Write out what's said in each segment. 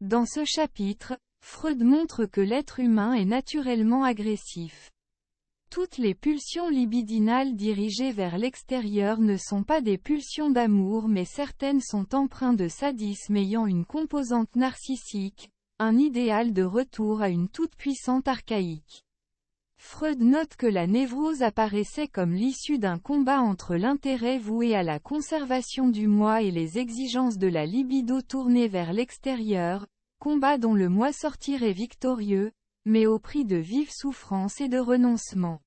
Dans ce chapitre, Freud montre que l'être humain est naturellement agressif. Toutes les pulsions libidinales dirigées vers l'extérieur ne sont pas des pulsions d'amour mais certaines sont empreintes de sadisme ayant une composante narcissique, un idéal de retour à une toute-puissante archaïque. Freud note que la névrose apparaissait comme l'issue d'un combat entre l'intérêt voué à la conservation du moi et les exigences de la libido tournée vers l'extérieur, combat dont le moi sortirait victorieux, mais au prix de vives souffrances et de renoncement.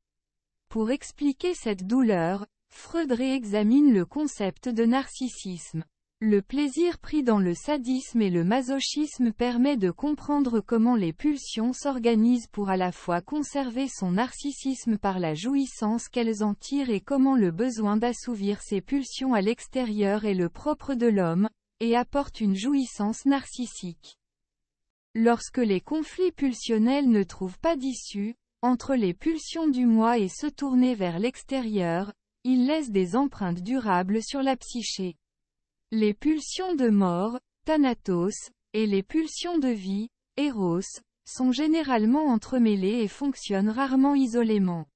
Pour expliquer cette douleur, Freud réexamine le concept de narcissisme. Le plaisir pris dans le sadisme et le masochisme permet de comprendre comment les pulsions s'organisent pour à la fois conserver son narcissisme par la jouissance qu'elles en tirent et comment le besoin d'assouvir ces pulsions à l'extérieur est le propre de l'homme, et apporte une jouissance narcissique. Lorsque les conflits pulsionnels ne trouvent pas d'issue, entre les pulsions du moi et se tourner vers l'extérieur, ils laissent des empreintes durables sur la psyché. Les pulsions de mort, thanatos, et les pulsions de vie, éros, sont généralement entremêlées et fonctionnent rarement isolément.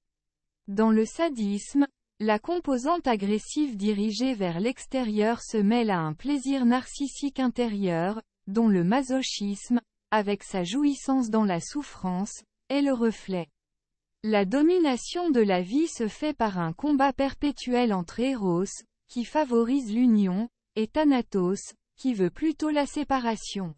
Dans le sadisme, la composante agressive dirigée vers l'extérieur se mêle à un plaisir narcissique intérieur, dont le masochisme, avec sa jouissance dans la souffrance, est le reflet. La domination de la vie se fait par un combat perpétuel entre éros, qui favorise l'union, et thanatos, qui veut plutôt la séparation.